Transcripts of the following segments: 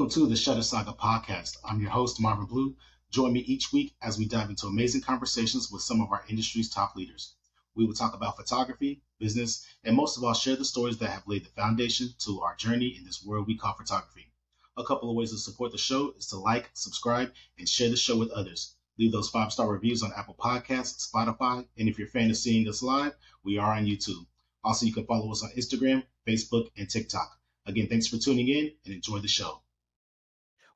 Welcome to the Shutter Saga Podcast. I'm your host, Marvin Blue. Join me each week as we dive into amazing conversations with some of our industry's top leaders. We will talk about photography, business, and most of all, share the stories that have laid the foundation to our journey in this world we call photography. A couple of ways to support the show is to like, subscribe, and share the show with others. Leave those 5-star reviews on Apple Podcasts, Spotify, and if you're a fan of seeing us live, we are on YouTube. Also, you can follow us on Instagram, Facebook, and TikTok. Again, thanks for tuning in and enjoy the show.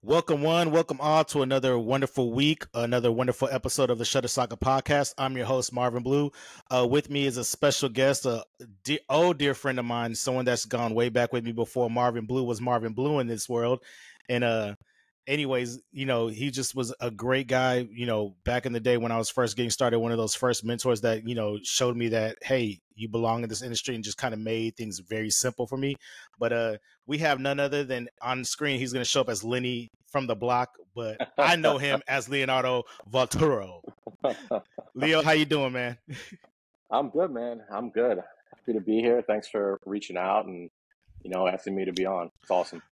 Welcome one, welcome all to another wonderful week, another wonderful episode of the Shutter Saga Podcast. I'm your host, Marvin Blue. With me is a special guest, a dear friend of mine, someone that's gone way back with me before Marvin Blue was Marvin Blue in this world. And anyways, he just was a great guy, back in the day when I was first getting started, one of those first mentors that, showed me that, hey, you belong in this industry and just kind of made things very simple for me. But we have none other than on screen, he's going to show up as Lenny from the block, but I know him as Leonardo Volturo. Leo, how you doing, man? I'm good, man. I'm good. Happy to be here. Thanks for reaching out and, asking me to be on. It's awesome.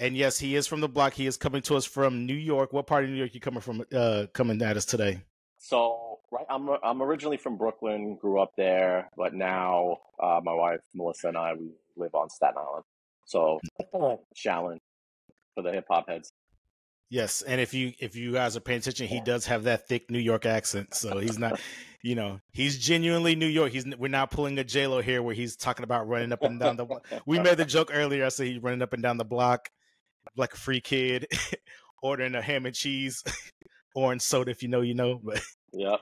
And yes, he is from the block. He is coming to us from New York. What part of New York you coming from? Coming at us today? So, right, I'm originally from Brooklyn. Grew up there, but now my wife Melissa and I we live on Staten Island. So, Shallon for the hip hop heads. Yes, and if you guys are paying attention, he does have that thick New York accent. So he's not, he's genuinely New York. We're not pulling a J-Lo here where he's talking about running up and down the block. We made the joke earlier. I said he's running up and down the block like a free kid, ordering a ham and cheese, orange soda if you know. But yeah,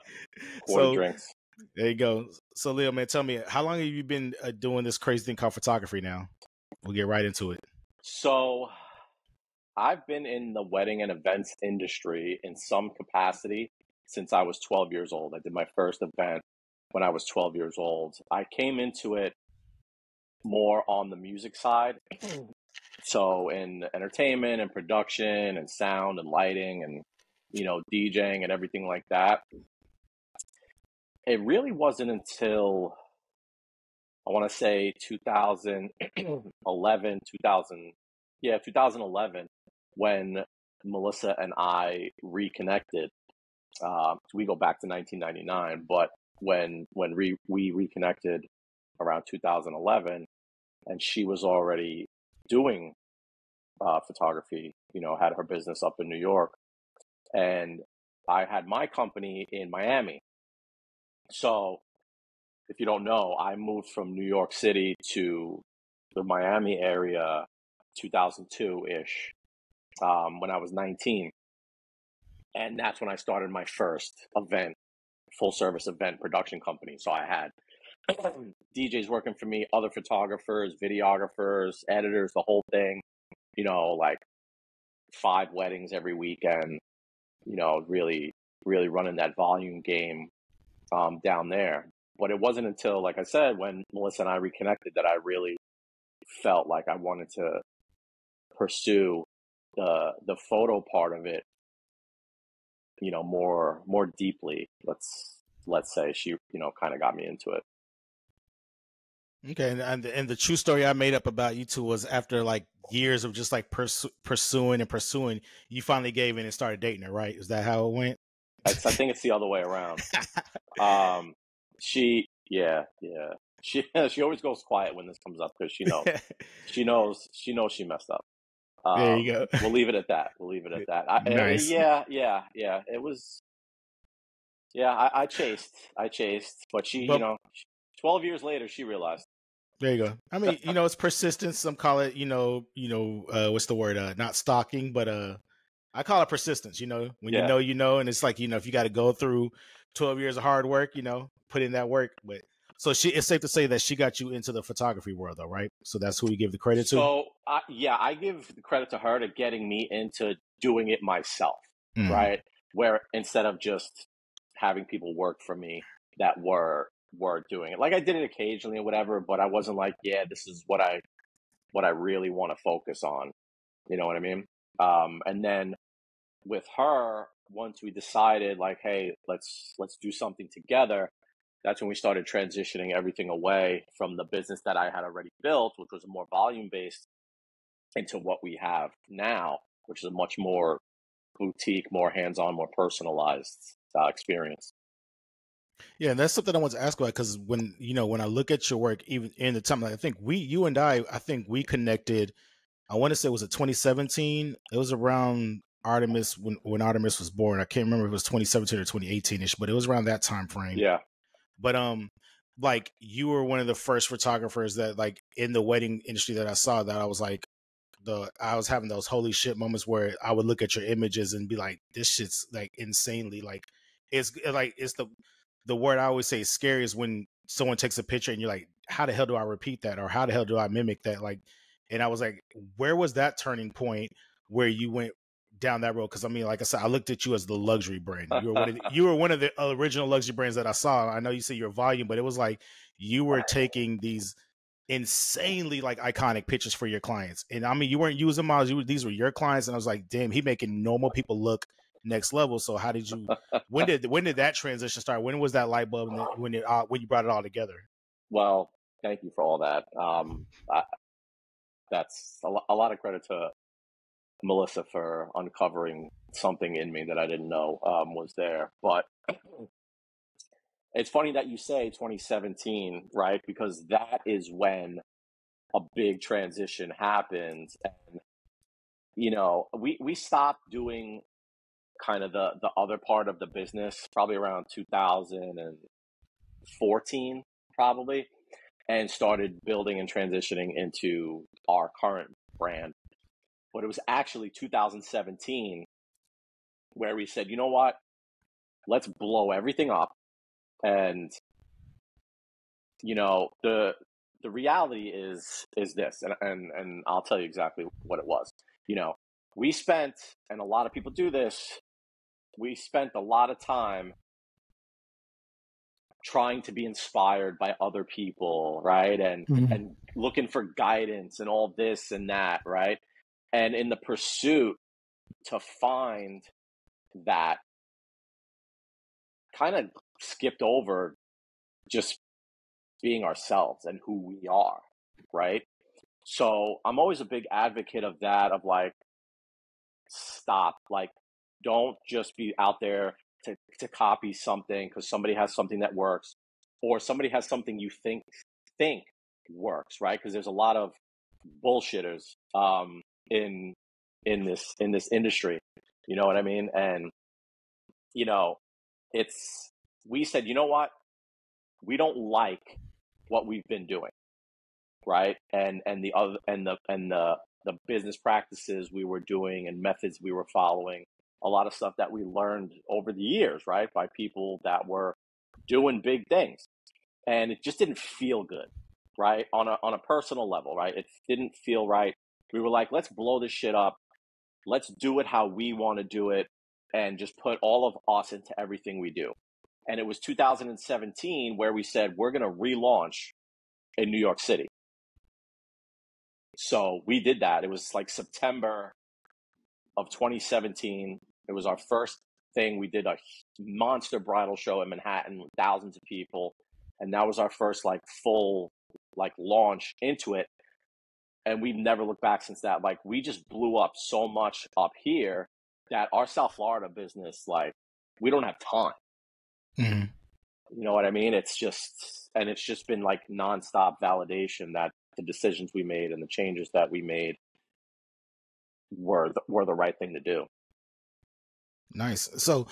quarter drinks. There you go. So Leo, man, tell me, how long have you been doing this crazy thing called photography now? We'll get right into it. So I've been in the wedding and events industry in some capacity since I was 12 years old. I did my first event when I was 12 years old. I came into it more on the music side. So in entertainment and production and sound and lighting and, DJing and everything like that. It really wasn't until, I want to say 2011, when Melissa and I reconnected. We go back to 1999, but when we reconnected around 2011, and she was already doing photography, had her business up in New York, and I had my company in Miami. So if you don't know, I moved from New York City to the Miami area 2002-ish, when I was 19. And that's when I started my first full service event production company. So I had DJs working for me, other photographers, videographers, editors, the whole thing, like 5 weddings every weekend, really, really running that volume game down there. But it wasn't until, like I said, when Melissa and I reconnected that I really felt like I wanted to pursue the photo part of it, more deeply. Let's say she, kind of got me into it. Okay, and the true story I made up about you two was after like years of just like pursuing, you finally gave in and started dating her, right? Is that how it went? I think it's the other way around. She always goes quiet when this comes up because she knows she messed up. There you go. We'll leave it at that. Nice. It was. Yeah, I chased, but she, 12 years later, she realized. There you go. I mean, it's persistence. Some call it, what's the word? Not stalking, but I call it persistence. When you know, and it's like, if you got to go through 12 years of hard work, put in that work. But so it's safe to say that she got you into the photography world, though, right? So that's who you give the credit to. So I give the credit to her to getting me into doing it myself, right? Where instead of just having people work for me that were doing it, like I did it occasionally or whatever, but I wasn't like, this is what I really want to focus on. You know what I mean? And then with her, once we decided like, hey, let's do something together, that's when we started transitioning everything away from the business that I had already built, which was a more volume-based into what we have now, which is a much more boutique, more hands-on, more personalized experience. Yeah, and that's something I want to ask about because when I look at your work, even in the time, like I think you and I think we connected. I want to say, was it 2017? It was around Artemis when Artemis was born. I can't remember if it was 2017 or 2018 ish, but it was around that time frame. Yeah. But like you were one of the first photographers that like in the wedding industry that I saw that I was like I was having those holy shit moments where I would look at your images and be like, this shit's like insanely it's the word I always say is scary is when someone takes a picture and you're like, how the hell do I repeat that? Or how the hell do I mimic that? Like, and I was like, where was that turning point where you went down that road? Because I mean, like I said, I looked at you as the luxury brand. You were one of the original luxury brands that I saw. I know you say your volume, but it was like you were taking these insanely like iconic pictures for your clients. And I mean, you weren't using models. These were your clients. And I was like, damn, he making normal people look next level. So how did you, when did that transition start? When was that light bulb when you brought it all together? Well, thank you for all that. That's a lot of credit to Melissa for uncovering something in me that I didn't know was there. But it's funny that you say 2017, right? Because that is when a big transition happened. And, we stopped doing kind of the other part of the business probably around 2014, probably, and started building and transitioning into our current brand. But it was actually 2017 where we said, you know what, let's blow everything up. And, the reality is this, and I'll tell you exactly what it was. We spent, and a lot of people do this, we spent a lot of time trying to be inspired by other people, right? And looking for guidance and all this and that, right? And in the pursuit to find that, kind of skipped over just being ourselves and who we are, right? So I'm always a big advocate of that, of like, stop, like, don't just be out there to copy something because somebody has something that works, or somebody has something you think works, right? Because there's a lot of bullshitters in this industry, you know what I mean? And we said, you know what, we don't like what we've been doing, right? And the business practices we were doing and methods we were following, a lot of stuff that we learned over the years, right, by people that were doing big things, and it just didn't feel good, right, on a personal level, right? It didn't feel right. We were like, let's blow this shit up, let's do it how we want to do it, and just put all of us into everything we do. And it was 2017 where we said we're going to relaunch in New York City. So we did that. It was like September of 2017. It was our first thing. We did a monster bridal show in Manhattan with thousands of people. And that was our first like full like launch into it. And we've never looked back since that. Like, we just blew up so much up here that our South Florida business, like, we don't have time. Mm-hmm. You know what I mean? It's just been like nonstop validation that the decisions we made and the changes that we made were the right thing to do. Nice. So,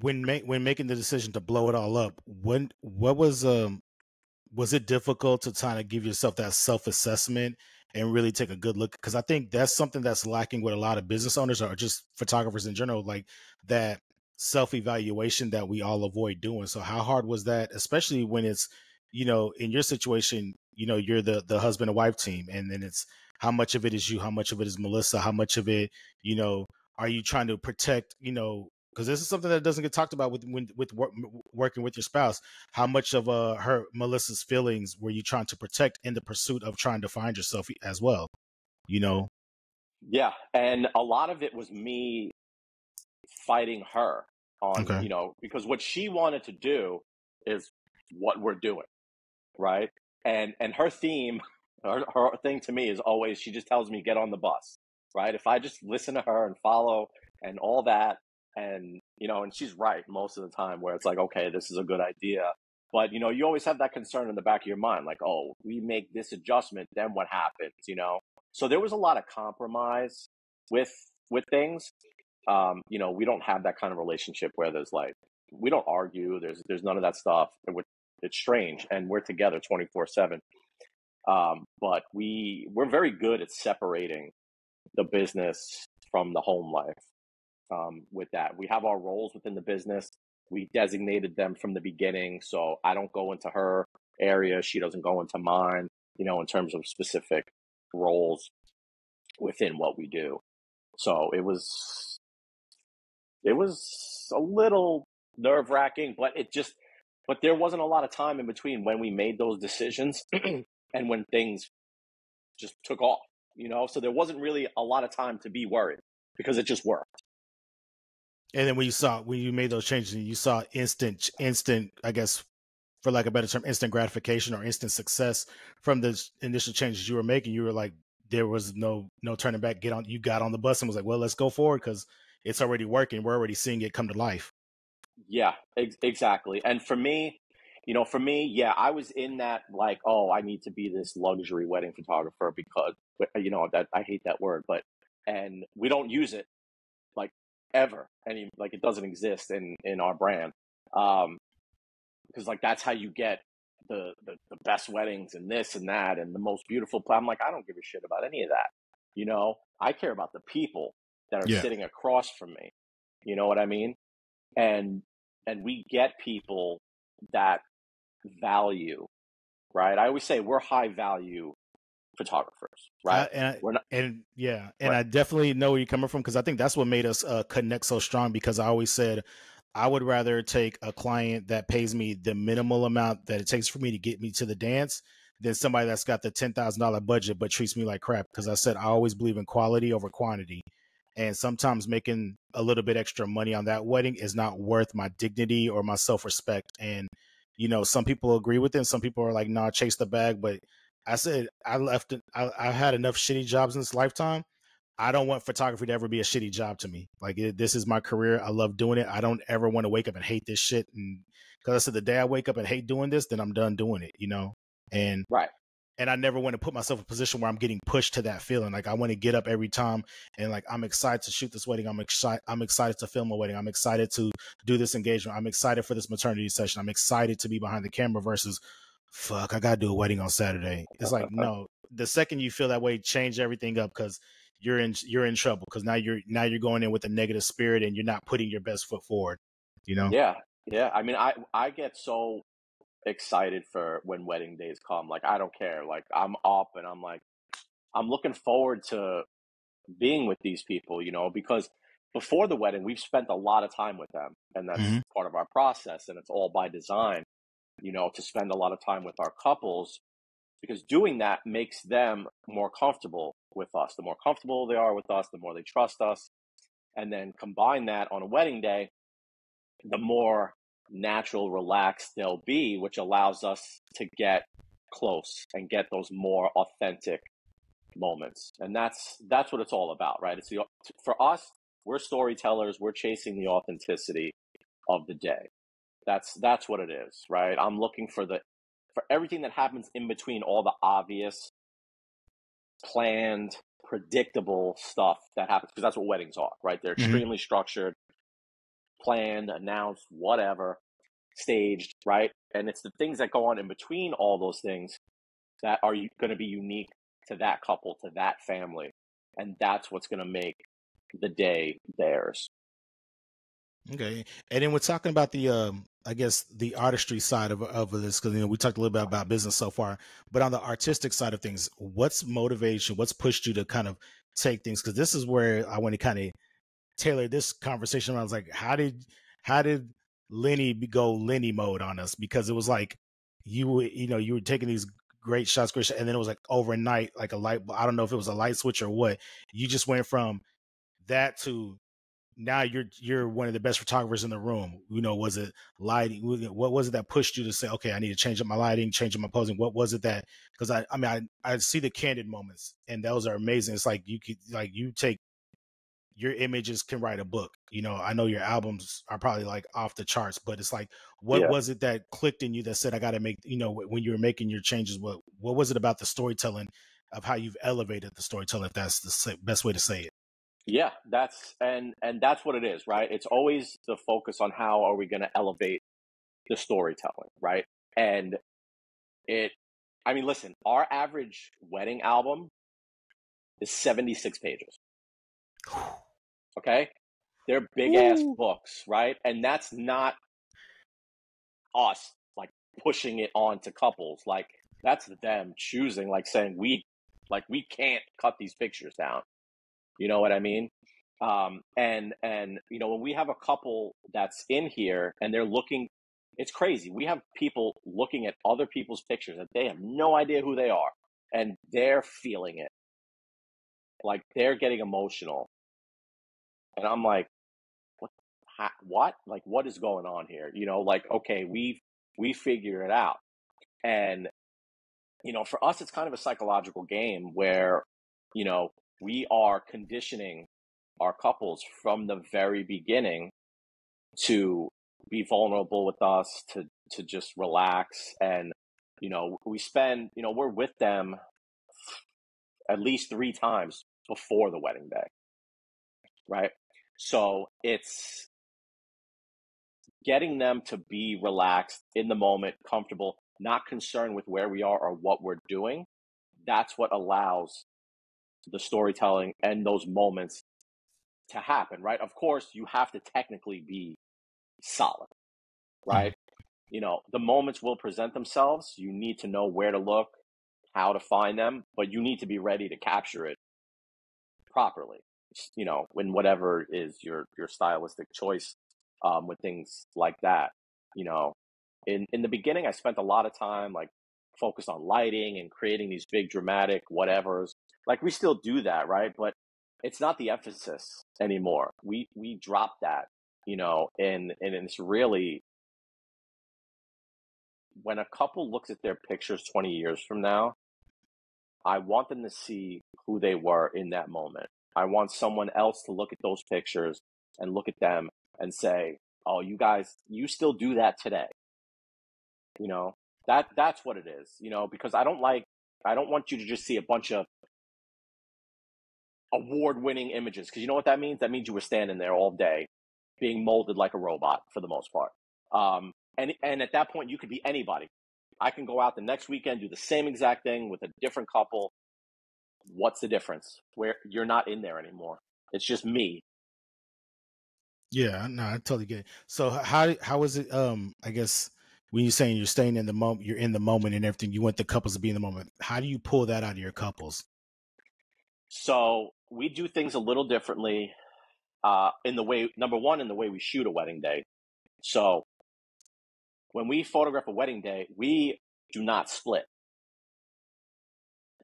when making the decision to blow it all up, what was it difficult to kind of give yourself that self-assessment and really take a good look? Because I think that's something that's lacking with a lot of business owners or just photographers in general, like that self-evaluation that we all avoid doing. So how hard was that, especially when it's, in your situation, you're the husband and wife team, and then it's how much of it is you, how much of it is Melissa, how much of it, are you trying to protect, because this is something that doesn't get talked about with working with your spouse. How much of Melissa's feelings were you trying to protect in the pursuit of trying to find yourself as well? Yeah, and a lot of it was me fighting her on, because what she wanted to do is what we're doing, right? And her theme Her thing to me is always, she just tells me, get on the bus, right? If I just listen to her and follow and all that, and, and she's right most of the time, where it's like, okay, this is a good idea. But, you always have that concern in the back of your mind, like, oh, we make this adjustment, then what happens, So there was a lot of compromise with things. We don't have that kind of relationship where there's like, we don't argue. There's none of that stuff. It's strange, and we're together 24/7. But we're very good at separating the business from the home life. With that, we have our roles within the business. We designated them from the beginning, so I don't go into her area. She doesn't go into mine, in terms of specific roles within what we do. So it was a little nerve-wracking, but there wasn't a lot of time in between when we made those decisions and when things just took off, so there wasn't really a lot of time to be worried because it just worked. And then when you made those changes, you saw instant, I guess, for lack of a better term, instant gratification or instant success from the initial changes you were making. You were like, there was no turning back. You got on the bus and was like, well, let's go forward because it's already working. We're already seeing it come to life. Yeah, exactly. And for me, yeah, I was in that like, oh, I need to be this luxury wedding photographer because, that I hate that word, and we don't use it like ever. Like it doesn't exist in our brand. Because like, that's how you get the best weddings and this and that and the most beautiful. I'm like, I don't give a shit about any of that. I care about the people that are sitting across from me. You know what I mean? And we get people that value, right? I always say we're high value photographers, right? I definitely know where you're coming from, because I think that's what made us connect so strong, because I always said I would rather take a client that pays me the minimal amount that it takes for me to get me to the dance than somebody that's got the $10,000 budget but treats me like crap, because I said I always believe in quality over quantity. And sometimes making a little bit extra money on that wedding is not worth my dignity or my self-respect. And, some people agree with it. And some people are like, nah, chase the bag. But I said, I had enough shitty jobs in this lifetime. I don't want photography to ever be a shitty job to me. Like, this is my career. I love doing it. I don't ever want to wake up and hate this shit. And because I said, the day I wake up and hate doing this, then I'm done doing it, And right. And I never want to put myself in a position where I'm getting pushed to that feeling. Like, I want to get up every time and like, I'm excited to shoot this wedding. I'm excited to film a wedding. I'm excited to do this engagement. I'm excited for this maternity session. I'm excited to be behind the camera versus, fuck, I got to do a wedding on Saturday. It's like, no, the second you feel that way, change everything up, because you're in trouble, because now you're going in with a negative spirit and you're not putting your best foot forward, Yeah. I mean, I get so excited for when wedding days come. Like, I don't care. Like, I'm up and I'm like, I'm looking forward to being with these people, because before the wedding, we've spent a lot of time with them, and that's part of our process. And it's all by design, to spend a lot of time with our couples, because doing that makes them more comfortable with us. The more comfortable they are with us, the more they trust us. And then combine that on a wedding day, the more natural, relaxed they'll be, which allows us to get close and get those more authentic moments. And that's what it's all about, right? For us, we're storytellers. We're chasing the authenticity of the day. That's what it is, right? I'm looking for everything that happens in between all the obvious, planned, predictable stuff that happens, because that's what weddings are, right? They're extremely structured, planned, announced, whatever, staged, right? And it's the things that go on in between all those things that are going to be unique to that couple, to that family. And that's what's going to make the day theirs. Okay. And then we're talking about the, I guess, the artistry side of this, because, we talked a little bit about business so far, but on the artistic side of things, what's motivation? What's pushed you to kind of take things? Because this is where I want to kind of tailor this conversation around. I was like, how did Lenny go Lenny mode on us? Because it was like, you were taking these great shots, and then it was like overnight, like a light, I don't know if it was a light switch or what. You just went from that to now you're one of the best photographers in the room. Was it lighting? What was it that pushed you to say, okay, I need to change up my lighting, change up my posing? What was it that, because I see the candid moments, and those are amazing. It's like you take your images can write a book. I know your albums are probably like off the charts, but it's like, what was it that clicked in you that said, I got to make, when you were making your changes, what was it about the storytelling of how you've elevated the storytelling, if that's the best way to say it? Yeah, that's what it is, right? It's always the focus on how are we going to elevate the storytelling, right? And listen, our average wedding album is 76 pages. Okay? They're big ass books, right? And that's not us like pushing it on to couples. Like that's them choosing, like saying we can't cut these pictures down. You know what I mean? And when we have a couple that's in here and they're looking, it's crazy. We have people looking at other people's pictures and they have no idea who they are, and they're feeling it. Like they're getting emotional. And I'm like, what? Like, what is going on here? Like, okay, we figure it out. And, for us, it's kind of a psychological game where, we are conditioning our couples from the very beginning to be vulnerable with us, to just relax. And, we spend, we're with them at least 3 times before the wedding day. Right. So it's getting them to be relaxed in the moment, comfortable, not concerned with where we are or what we're doing. That's what allows the storytelling and those moments to happen, right? Of course, you have to technically be solid, right? The moments will present themselves. You need to know where to look, how to find them, but you need to be ready to capture it properly, when whatever is your stylistic choice, with things like that. In the beginning, I spent a lot of time like focused on lighting and creating these big dramatic whatevers. Like we still do that, right? But it's not the emphasis anymore. We dropped that, and it's really, when a couple looks at their pictures 20 years from now, I want them to see who they were in that moment. I want someone else to look at those pictures and look at them and say, oh, you guys, you still do that today. That's what it is, because I don't want you to just see a bunch of award-winning images, because you know what that means? That means you were standing there all day being molded like a robot for the most part. And at that point, you could be anybody. I can go out the next weekend, do the same exact thing with a different couple. What's the difference? Where you're not in there anymore. It's just me. Yeah, no, I totally get it. So how is it? I guess when you're saying you're staying in the moment, you're in the moment and everything. You want the couples to be in the moment. How do you pull that out of your couples? So we do things a little differently. In the way, number one, in the way we shoot a wedding day. So when we photograph a wedding day, we do not split.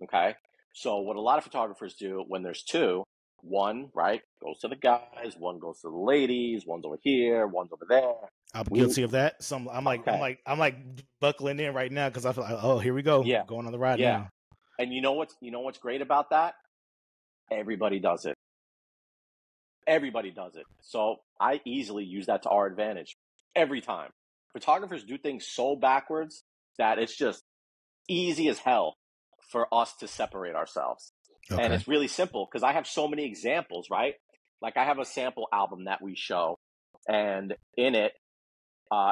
Okay. So what a lot of photographers do when there's 2, one, right, goes to the guys, one goes to the ladies, one's over here, one's over there. I'm guilty of that. So I'm like buckling in right now because I feel like, oh, here we go. Yeah. Going on the ride now. And you know what's great about that? Everybody does it. Everybody does it. So I easily use that to our advantage every time. Photographers do things so backwards that it's just easy as hell for us to separate ourselves. Okay. And it's really simple because I have so many examples, right? Like I have a sample album that we show, and in it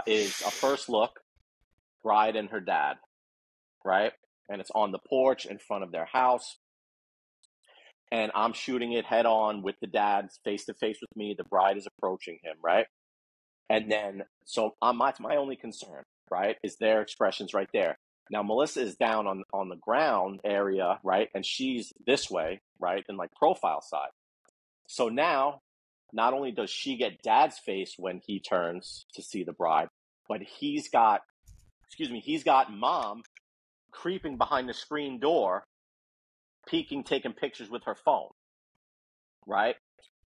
is a first look, bride and her dad, right? And it's on the porch in front of their house. And I'm shooting it head on with the dad face to face with me. The bride is approaching him, right? And then, so my only concern, right, is their expressions right there. Now, Melissa is down on the ground area, right? And she's this way, right? And like profile side. So now, not only does she get dad's face when he turns to see the bride, but he's got mom creeping behind the screen door, peeking, taking pictures with her phone, right?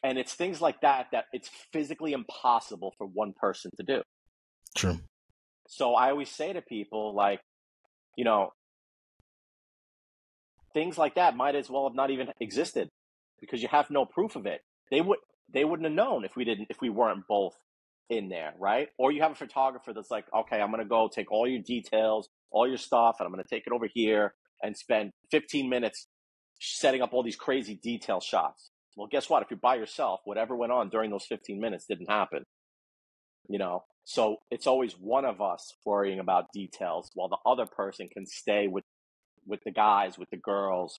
And it's things like that it's physically impossible for one person to do. True. So I always say to people, like, you know, things like that might as well have not even existed because you have no proof of it. They wouldn't have known if we weren't both in there, right? Or you have a photographer that's like, okay, I'm going to go take all your details, all your stuff, and I'm going to take it over here and spend 15 minutes setting up all these crazy detail shots. Well, guess what? If you're by yourself, whatever went on during those 15 minutes didn't happen, you know? So it's always one of us worrying about details while the other person can stay with the guys, with the girls,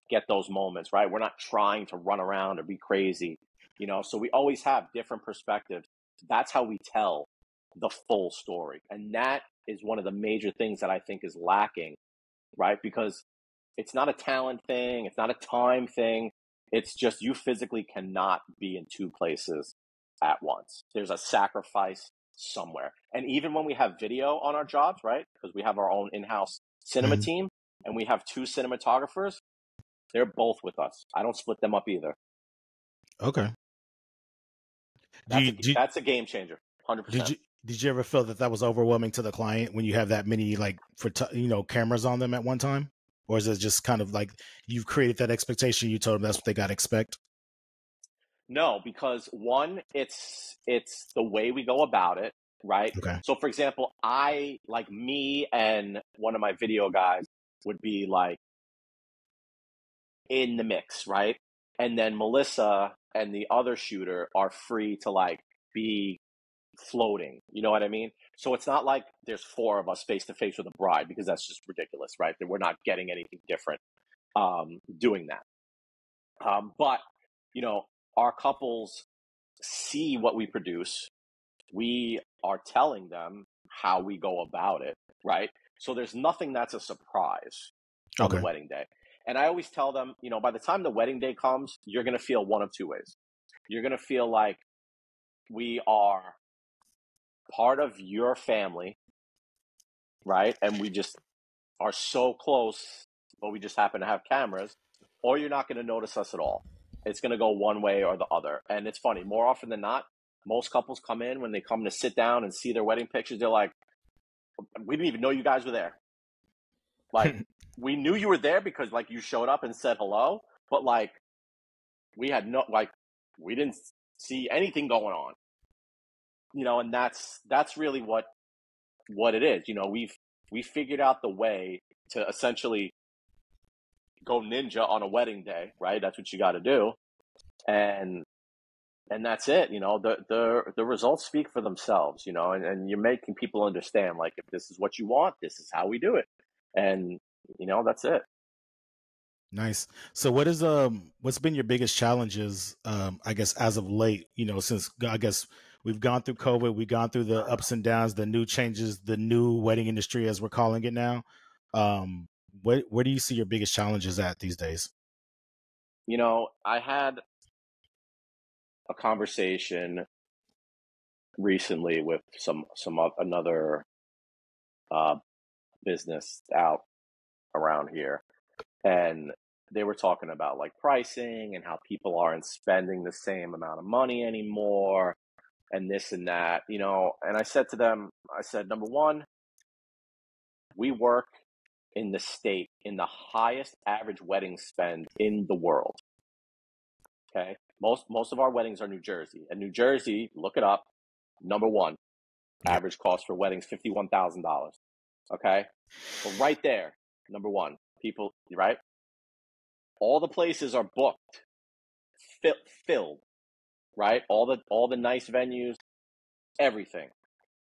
get those moments, right? We're not trying to run around or be crazy, you know? So we always have different perspectives. That's how we tell the full story. And that is one of the major things that I think is lacking, right? Because it's not a talent thing. It's not a time thing. It's just you physically cannot be in two places at once. There's a sacrifice somewhere. And even when we have video on our jobs, right? Because we have our own in-house cinema team and we have 2 cinematographers, they're both with us. I don't split them up either. Okay. That's a game changer. 100%. Did you ever feel that was overwhelming to the client when you have that many cameras on them at one time? Or is it just kind of like you've created that expectation, you told them that's what they got to expect? No, because one, it's the way we go about it, right? Okay. So for example, me and one of my video guys would be like in the mix, right? And then Melissa and the other shooter are free to like be floating. You know what I mean? So it's not like there's 4 of us face to face with a bride, because that's just ridiculous, right? That we're not getting anything different doing that. But, you know, our couples see what we produce. We are telling them how we go about it, right? So there's nothing that's a surprise on the wedding day. And I always tell them, you know, by the time the wedding day comes, you're going to feel one of 2 ways. You're going to feel like we are part of your family, right? And we just are so close, but we just happen to have cameras, or you're not going to notice us at all. It's going to go one way or the other. And it's funny, more often than not, most couples come in, when they come to sit down and see their wedding pictures, they're like, we didn't even know you guys were there. Like, we knew you were there because like you showed up and said hello, but like we didn't see anything going on, you know. And that's really what it is. You know, we figured out the way to essentially go ninja on a wedding day, right? That's what you got to do. And that's it. You know, the results speak for themselves, you know, and you're making people understand, like, if this is what you want, this is how we do it. And, you know, that's it. Nice. So what's been your biggest challenges, I guess, as of late, you know, since I guess we've gone through COVID, we've gone through the ups and downs, the new changes, the new wedding industry, as we're calling it now. Where do you see your biggest challenges at these days? You know, I had a conversation recently with another business out around here, and they were talking about like pricing and how people aren't spending the same amount of money anymore and this and that, you know. And I said to them, number one, we work in the state in the highest average wedding spend in the world. Okay. Most of our weddings are New Jersey, and New Jersey, look it up, number 1 average cost for weddings, $51,000. Okay. But right there, number 1, people, right? All the places are booked, filled, right? All the nice venues, everything.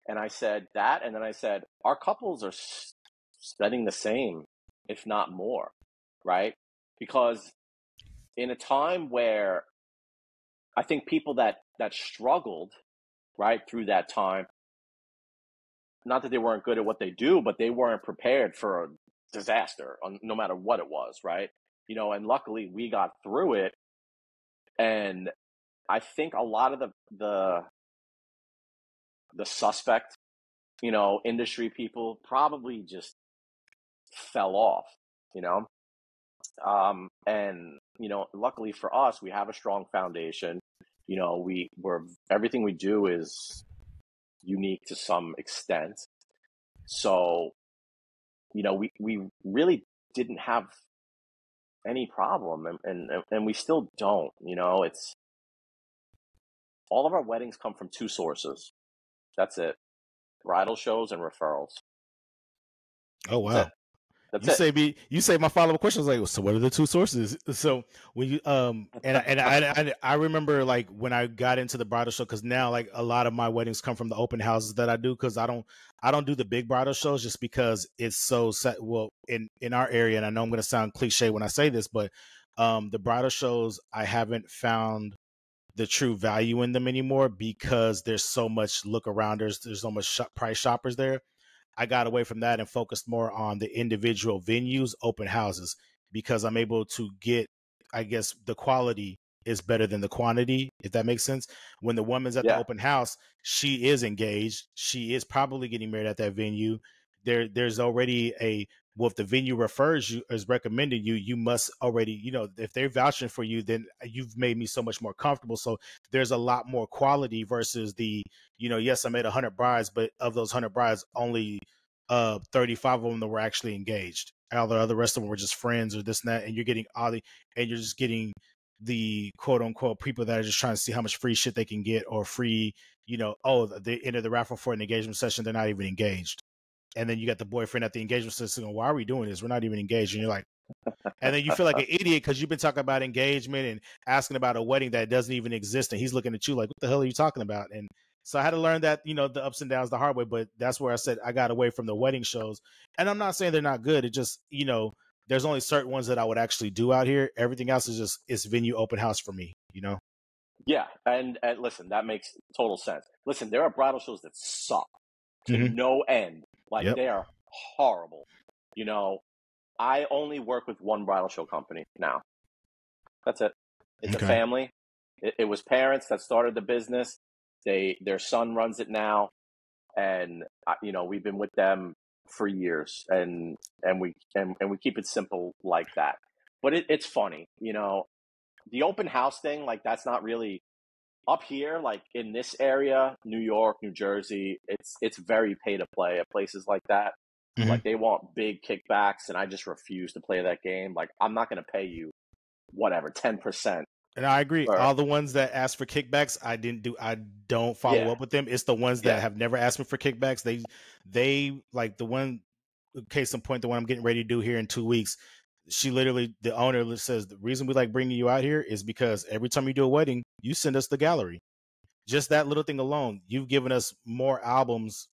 And I said that, and then I said, our couples are spending the same, if not more, right? Because in a time where I think people that struggled, right, through that time, not that they weren't good at what they do, but they weren't prepared for a disaster, no matter what it was, right? You know, and luckily we got through it. And I think a lot of the suspect, you know, industry people probably just fell off, you know. And luckily for us, we have a strong foundation. Everything we do is unique to some extent. So, we really didn't have any problem, and we still don't. It's all of our weddings come from two sources. That's it: bridal shows and referrals. Oh That's wow. it. That's it. You say my follow up question was like, so what are the two sources? So when you I remember like when I got into the bridal show, because now like a lot of my weddings come from the open houses that I do, because I don't do the big bridal shows just because it's so set. Well, in our area, and I know I'm going to sound cliche when I say this, but the bridal shows, I haven't found the true value in them anymore because there's so much look around. There's so much price shoppers there. I got away from that and focused more on the individual venues, open houses, because I'm able to get, I guess, the quality is better than the quantity, if that makes sense. When the woman's at the Yeah. open house, she is engaged. She is probably getting married at that venue. There's already well, if the venue refers you, is recommended you, you must already, if they're vouching for you, then you've made me so much more comfortable. So there's a lot more quality versus the, yes, I made 100 brides, but of those 100 brides, only 35 of them that were actually engaged. All the other rest of them were just friends or this and that. And you're getting and you're just getting the quote unquote people that are just trying to see how much free shit they can get, or free, they enter the raffle for an engagement session. They're not even engaged. And then you got the boyfriend at the engagement session going, why are we doing this? We're not even engaged. And you're like, and then you feel like an idiot because you've been talking about engagement and asking about a wedding that doesn't even exist. And he's looking at you like, what the hell are you talking about? And so I had to learn that, the ups and downs the hard way. But that's where I said I got away from the wedding shows. And I'm not saying they're not good. It just, there's only certain ones that I would actually do out here. Everything else is just, it's venue open house for me, Yeah. And listen, that makes total sense. Listen, there are bridal shows that suck to no end. Like, Yep. they are horrible. I only work with one bridal show company now. That's it. It's Okay. a family. It was parents that started the business. Their son runs it now, and we've been with them for years, and we keep it simple like that. But it's funny, the open house thing. Like, that's not really up here. Like, in this area, New York, New Jersey, it's very pay to play at places like that. Like, they want big kickbacks, and I just refuse to play that game. Like, I'm not going to pay you whatever 10%. And I agree. All the ones that ask for kickbacks, I don't follow up with them. It's the ones that have never asked me for kickbacks. They like the one, case in point, the one I'm getting ready to do here in 2 weeks. She literally, the owner says, the reason we like bringing you out here is because every time you do a wedding, you send us the gallery. Just that little thing alone, you've given us more albums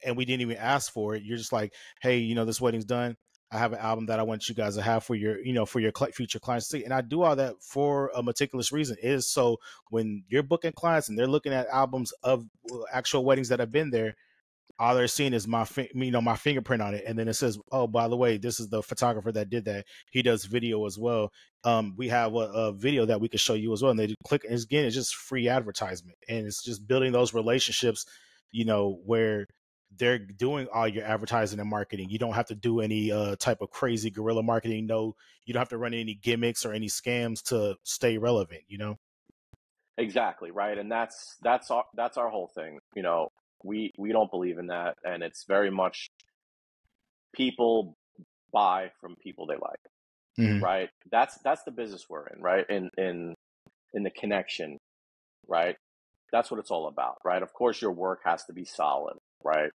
and we didn't even ask for it. You're just like, hey, this wedding's done. I have an album that I want you guys to have for your, for your future clients to see. And I do all that for a meticulous reason. It is so when you're booking clients and they're looking at albums of actual weddings that have been there, all they're seeing is my fingerprint on it. And then it says, oh, by the way, this is the photographer that did that. He does video as well. We have a video that we could show you as well. And they click, and again, it's just free advertisement. And it's just building those relationships, where they're doing all your advertising and marketing. You don't have to do any type of crazy guerrilla marketing. No, you don't have to run any gimmicks or any scams to stay relevant, Exactly. Right. And that's our whole thing. We don't believe in that. And it's very much people buy from people they like. Right. That's the business we're in. Right. In the connection. Right. That's what it's all about. Right. Of course, your work has to be solid. Right.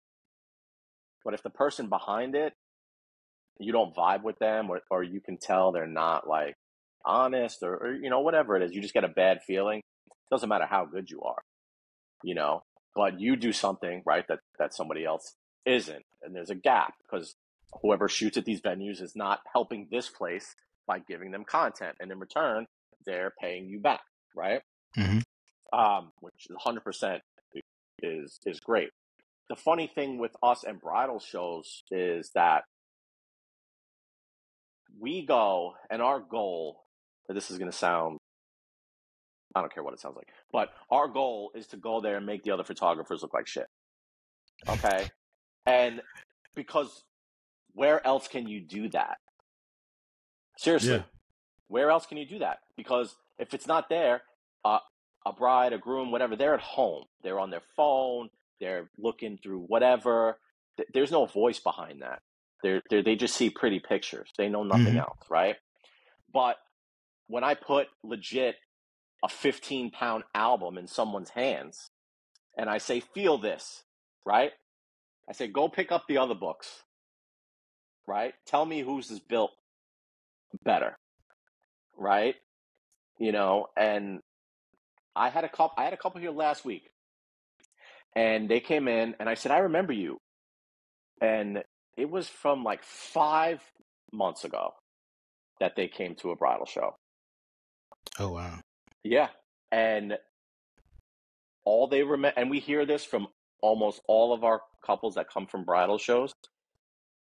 But if the person behind it, you don't vibe with them, or you can tell they're not like honest, or whatever it is, you just get a bad feeling. It doesn't matter how good you are, but you do something right that somebody else isn't, and there's a gap because whoever shoots at these venues is not helping this place by giving them content, and in return they're paying you back, right? Which is 100% is great. The funny thing with us and bridal shows is that we go, and our goal, this is going to sound, I don't care what it sounds like, but our goal is to go there and make the other photographers look like shit. Okay. And because where else can you do that? Seriously. Where else can you do that? Because if it's not there, a bride, a groom, whatever, they're at home. They're on their phone. They're looking through whatever. There's no voice behind that. They just see pretty pictures. They know nothing else, right? But when I put legit a 15-pound album in someone's hands and I say, feel this, right? I say, go pick up the other books, right? Tell me whose is built better, right? And I had a couple here last week, and they came in and I said, I remember you. And it was from like 5 months ago that they came to a bridal show. Oh, wow. Yeah. And all they remember, and we hear this from almost all of our couples that come from bridal shows.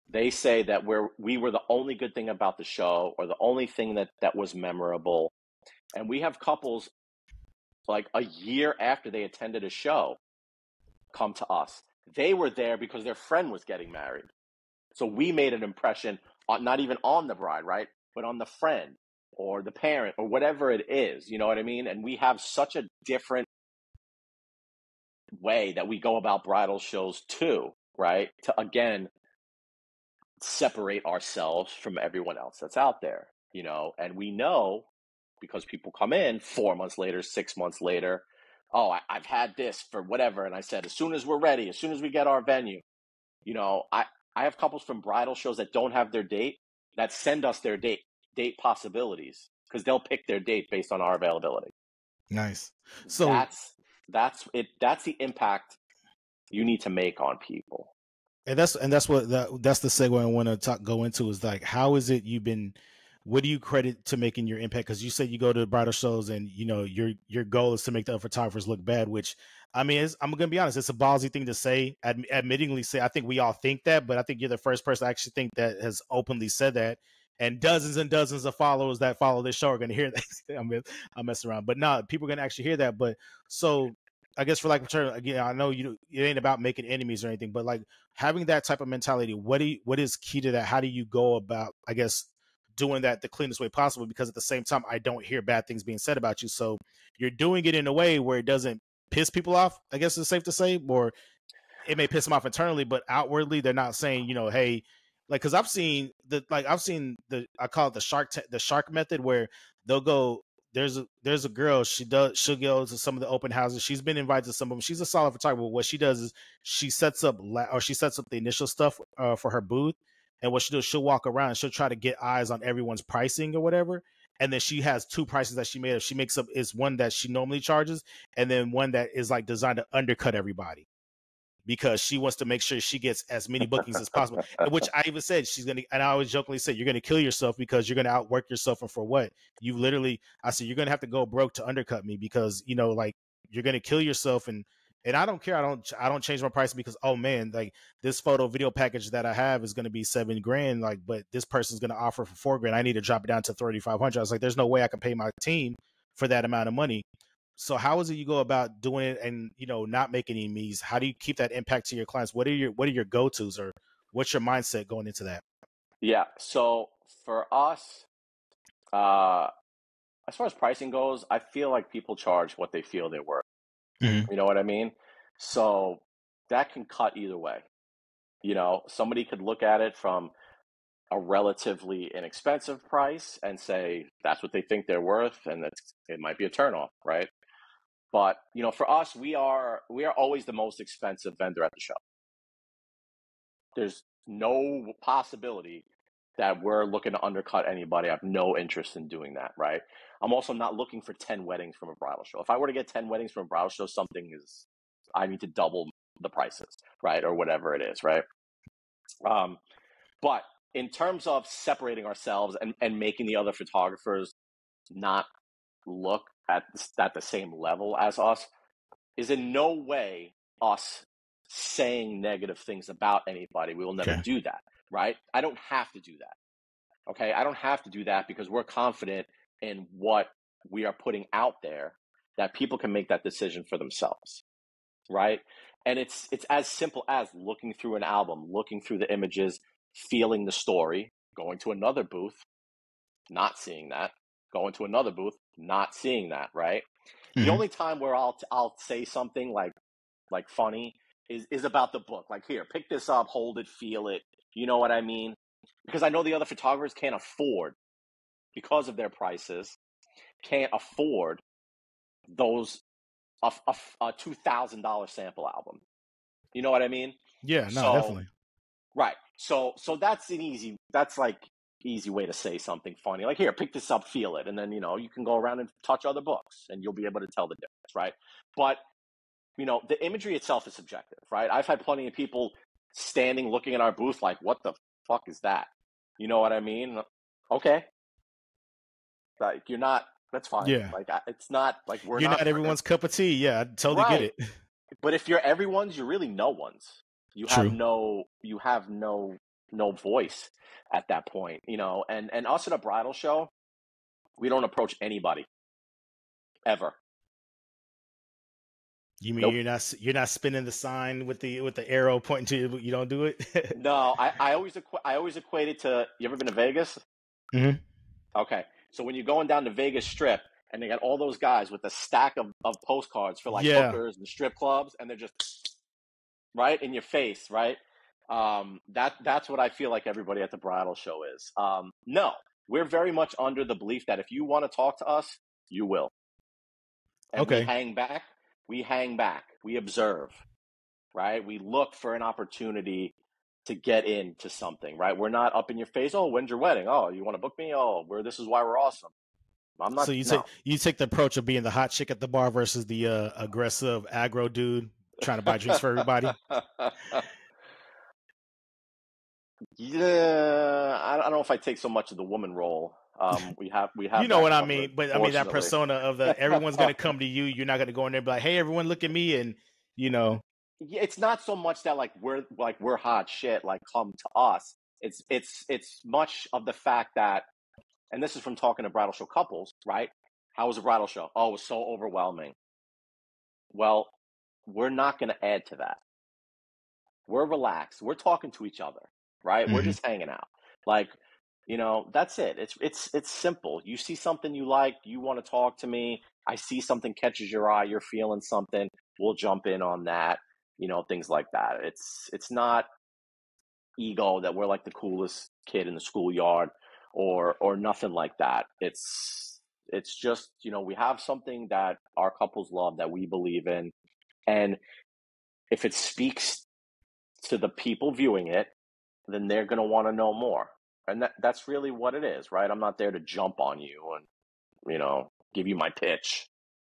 They say that we were the only good thing about the show, or the only thing that was memorable. And we have couples like a year after they attended a show come to us. They were there because their friend was getting married. So we made an impression, not even on the bride, right? But on the friend or the parent or whatever it is, you know what I mean? And we have such a different way that we go about bridal shows too, right? To, again, separate ourselves from everyone else that's out there, and we know because people come in 4 months later, 6 months later, oh, I've had this for whatever. And I said, as soon as we're ready, as soon as we get our venue, I have couples from bridal shows that don't have their date that send us their date possibilities because they'll pick their date based on our availability. Nice. So that's it. That's the impact you need to make on people. And that's the segue I want to go into is like, how is it what do you credit to making your impact? Because you said you go to bridal shows and your goal is to make the other photographers look bad, which I mean, I'm gonna be honest, it's a ballsy thing to say, admittingly say. I think we all think that, but I think you're the first person I actually think that has openly said that. And dozens of followers that follow this show are gonna hear that. I'm messing around, but no, people are gonna actually hear that. But so I guess for lack of term, again, I know it ain't about making enemies or anything, but like having that type of mentality, what is key to that? How do you go about, I guess, doing that the cleanest way possible? Because at the same time, I don't hear bad things being said about you. So you're doing it in a way where it doesn't piss people off, I guess it's safe to say, or it may piss them off internally, but outwardly they're not saying, hey, like, cause I've seen I call it the shark method, where they'll go, there's a girl, she'll go to some of the open houses. She's been invited to some of them. She's a solid photographer. What she does is she sets up the initial stuff for her booth. And what she does, she'll walk around and she'll try to get eyes on everyone's pricing or whatever. And then she has 2 prices that she made up. She makes up is one that she normally charges, and then one that is like designed to undercut everybody, because she wants to make sure she gets as many bookings as possible. Which I even said and I always jokingly say, you're going to kill yourself because you're going to outwork yourself. And for what? I said, you're going to have to go broke to undercut me, because, like, you're going to kill yourself. And I don't care. I don't change my price because, oh man, like this photo video package that I have is going to be $7,000. Like, but this person's going to offer for $4,000. I need to drop it down to 3,500. I was like, there's no way I can pay my team for that amount of money. So how is it you go about doing it and, not making enemies? How do you keep that impact to your clients? What are your go-tos, or what's your mindset going into that? Yeah. So for us, as far as pricing goes, I feel like people charge what they feel they're worth. Mm-hmm. You know what I mean? So that can cut either way. Somebody could look at it from a relatively inexpensive price and say that's what they think they're worth, and it might be a turnoff, right? But for us, we are always the most expensive vendor at the show. There's no possibility that we're looking to undercut anybody. I have no interest in doing that, right? I'm also not looking for 10 weddings from a bridal show. If I were to get 10 weddings from a bridal show, I need to double the prices, right? Or whatever it is, right? But in terms of separating ourselves and making the other photographers not look at the same level as us, is in no way us saying negative things about anybody. We will never do that, right? I don't have to do that. Okay. I don't have to do that because we're confident in what we are putting out there, that people can make that decision for themselves. Right. And it's as simple as looking through an album, looking through the images, feeling the story, going to another booth, not seeing that, Going to another booth, not seeing that, right? The Mhm. only time where I'll say something like funny is about the book. Like, here, pick this up, hold it, feel it. You know what I mean? Because I know the other photographers can't afford, because of their prices, can't afford those a $2,000 sample album. You know what I mean? Yeah, no, So definitely. right. So that's that's like easy way to say something funny. Like, here, pick this up, feel it, and then you can go around and touch other books, and you'll be able to tell the difference, right? But the imagery itself is subjective, right? I've had plenty of people standing looking at our booth like, what the fuck is that? You know what I mean? Okay. Like, you're not, that's fine. Yeah. Like, it's not like we're You're not not for everyone's cup of tea. Yeah, I totally get right. it. But if you're everyone's, you're really no one's. True. You have no voice at that point, and us at a bridal show, we don't approach anybody ever. You mean Nope. you're not spinning the sign with the arrow pointing to you? You don't do it? No, I always equate it to, you ever been to Vegas? Mhm. Okay. So when you're going down the Vegas Strip and they got all those guys with a stack of postcards for like Yeah. hookers and strip clubs, and they're just right in your face, right? That's what I feel like everybody at the bridal show is. No, we're very much under the belief that if you want to talk to us, you will. And we Okay. hang back, we observe, right? We look for an opportunity to get into something, right? We're not up in your face. Oh, when's your wedding? Oh, you want to book me? Oh, this is why we're awesome. I'm not, So no. you take the approach of being the hot chick at the bar versus the aggressive aggro dude trying to buy drinks for everybody. Yeah, I don't know if I take so much of the woman role. We You have know that what I covered, mean? But I mean that fortunately. persona of the everyone's gonna come to you. You're not gonna go in there and be like, "Hey, everyone, look at me!" And you know, Yeah, it's not so much that we're hot shit, like, come to us. It's much of the fact that, and this is from talking to bridal show couples, right? How was the bridal show? Oh, it was so overwhelming. Well, we're not going to add to that. We're relaxed. We're talking to each other, right? We're Mhm. just hanging out. Like, that's it. It's simple. You see something you like, you want to talk to me. I see something catches your eye, you're feeling something. We'll jump in on that. Things like that. It's not ego that we're like the coolest kid in the schoolyard or nothing like that. It's just, we have something that our couples love, that we believe in, and if it speaks to the people viewing it, then they're going to want to know more. And that's really what it is, right? I'm not there to jump on you and, give you my pitch,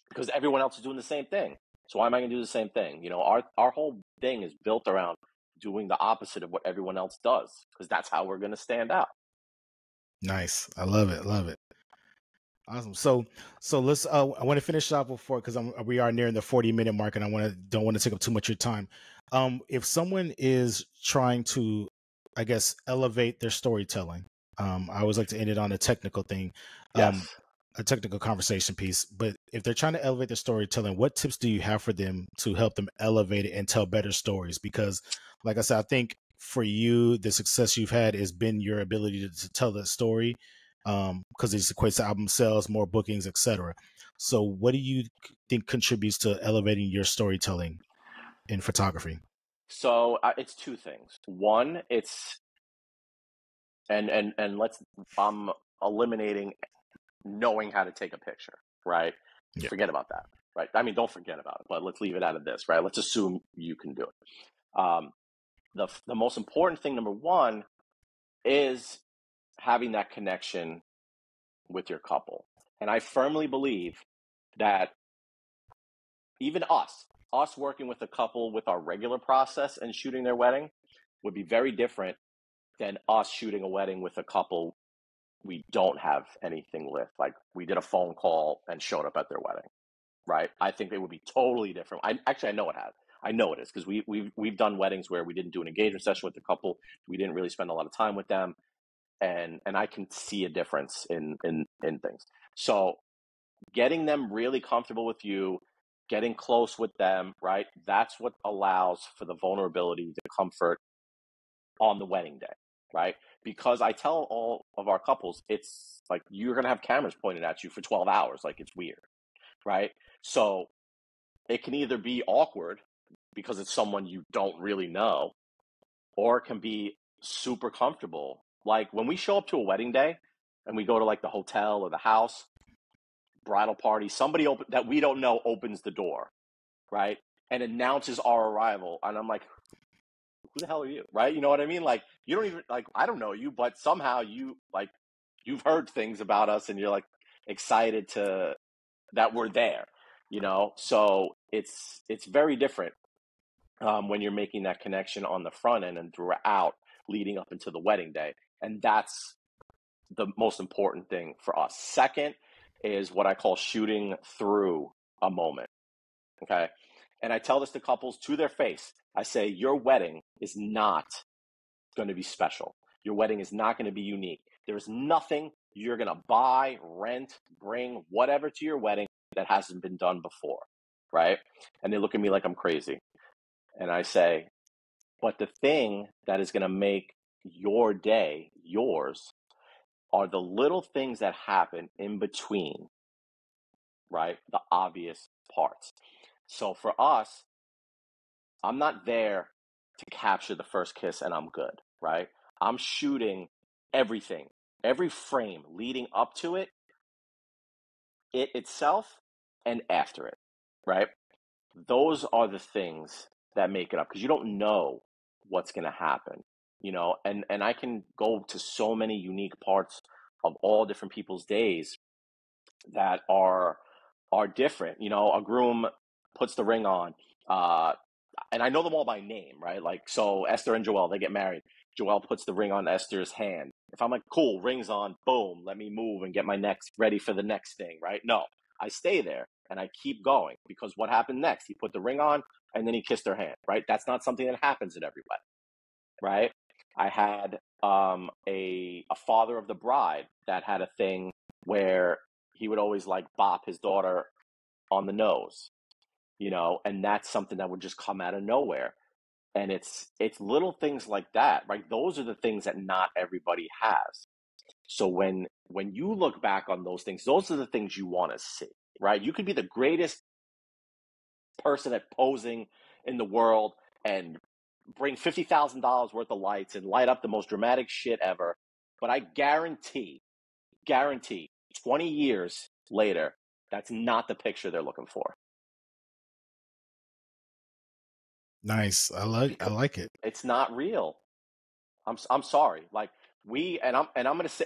because everyone else is doing the same thing. So why am I going to do the same thing? Our whole thing is built around doing the opposite of what everyone else does, because that's how we're going to stand out. Nice. I love it. Love it. Awesome. So let's. I want to finish off before because we are nearing the 40-minute mark, and don't want to take up too much of your time. If someone is trying to, I guess, elevate their storytelling, I always like to end it on a technical thing, Yes. a technical conversation piece. But if they're trying to elevate their storytelling, what tips do you have for them to help them elevate it and tell better stories? Because, like I said, I think for you, the success you've had has been your ability to tell that story. Because it equates to album sales, more bookings, etc. So, what do you think contributes to elevating your storytelling in photography? So it's two things. One, it's and let's I'm eliminating knowing how to take a picture, right? Yeah. Forget about that, right? I mean, don't forget about it, but let's leave it out of this, right? Let's assume you can do it. The most important thing, number one, is having that connection with your couple. And I firmly believe that even us working with a couple with our regular process and shooting their wedding would be very different than us shooting a wedding with a couple we don't have anything with. Like, we did a phone call and showed up at their wedding, right? I think it would be totally different. I know it has. I know it is, because we've done weddings where we didn't do an engagement session with the couple. We didn't really spend a lot of time with them, and I can see a difference in things. So getting them really comfortable with you, getting close with them, right? That's what allows for the vulnerability, the comfort on the wedding day. right? Because I tell all of our couples, it's like you're going to have cameras pointed at you for 12 hours. Like, it's weird, right? So it can either be awkward because it's someone you don't really know, or it can be super comfortable. Like when we show up to a wedding day and we go to like the hotel or the house, bridal party, somebody that we don't know opens the door, right? And announces our arrival. And I'm like, who the hell are you? Right? You know what I mean? Like, you don't even, like, I don't know you, but somehow you've heard things about us and you're like excited that we're there, So it's very different when you're making that connection on the front end and throughout leading up into the wedding day. And that's the most important thing for us. Second is what I call shooting through a moment. Okay. And I tell this to couples to their face. I say, your wedding is not going to be special. Your wedding is not going to be unique. There's nothing you're going to buy, rent, bring, whatever to your wedding that hasn't been done before. Right. And they look at me like I'm crazy. And I say, but the thing that is going to make your day yours are the little things that happen in between, right? The obvious parts. So for us, I'm not there to capture the first kiss and I'm good, right? I'm shooting everything, every frame leading up to it itself, and after it, right? Those are the things that make it up, because you don't know what's going to happen, and I can go to so many unique parts of all different people's days that are different. A groom puts the ring on, and I know them all by name, right? Like, so Esther and Joelle, they get married. Joelle puts the ring on Esther's hand. If I'm like, cool, ring's on, boom, let me move and get my next ready for the next thing, right? No, I stay there and I keep going, because what happened next? He put the ring on and then he kissed her hand, right? That's not something that happens at every wedding, right? I had a father of the bride that had a thing where he would always like bop his daughter on the nose, and that's something that would just come out of nowhere. And it's little things like that, right? Those are the things that not everybody has. So when you look back on those things, those are the things you want to see, right? You could be the greatest person at posing in the world and bring $50,000 worth of lights and light up the most dramatic shit ever. But I guarantee 20 years later, that's not the picture they're looking for. Nice. I like it. It's not real. I'm sorry. Like, I'm going to say,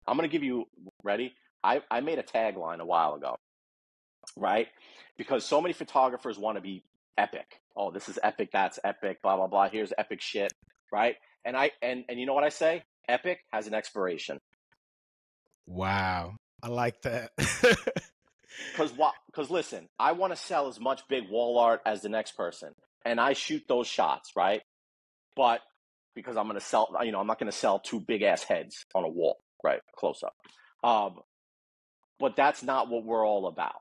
I'm going to give you, ready? I made a tagline a while ago, right? Because so many photographers want to be epic. Oh, this is epic. That's epic. Blah, blah, blah. Here's epic shit. Right. And you know what I say? Epic has an expiration. Wow. I like that. Because listen, I want to sell as much big wall art as the next person. And I shoot those shots, right? But because I'm going to sell, I'm not going to sell two big ass heads on a wall, right? Close up. But that's not what we're all about.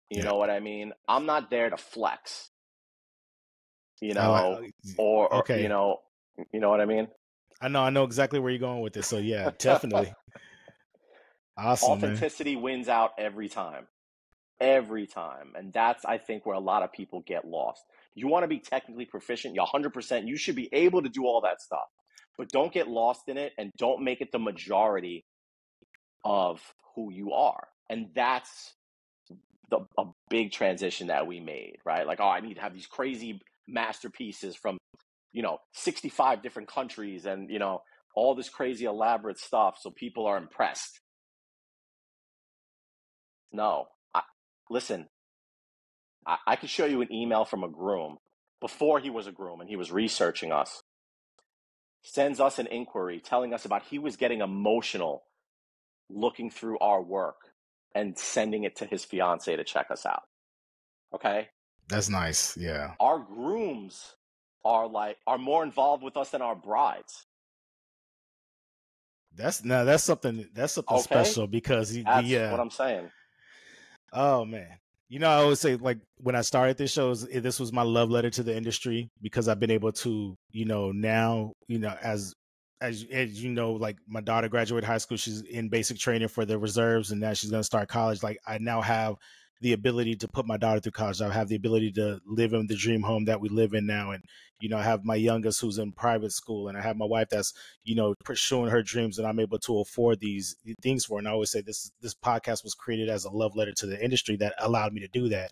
You know what I mean? I'm not there to flex, or okay. you know what I mean? I know exactly where you're going with this. So yeah, definitely. Awesome. Authenticity wins out every time. And that's, I think, where a lot of people get lost. You want to be technically proficient, you're 100%, you should be able to do all that stuff, but don't get lost in it and don't make it the majority of who you are. And that's a big transition that we made, right? Like, oh, I need to have these crazy masterpieces from 65 different countries and all this crazy elaborate stuff so people are impressed. No, listen, I could show you an email from a groom before he was a groom and he was researching us, sends us an inquiry telling us about he was getting emotional looking through our work and sending it to his fiance to check us out. Okay? That's nice. Yeah. Our grooms are more involved with us than our brides. That's something okay? Special, because that's what I'm saying. Oh man. I always say, like, when I started this show, this was my love letter to the industry, because I've been able to, now, as as you know, like my daughter graduated high school, she's in basic training for the reserves, and now she's going to start college. Like I now have the ability to put my daughter through college. I have the ability to live in the dream home that we live in now. And, you know, I have my youngest who's in private school, and I have my wife that's, you know, pursuing her dreams, and I'm able to afford these things for her. And I always say this podcast was created as a love letter to the industry that allowed me to do that.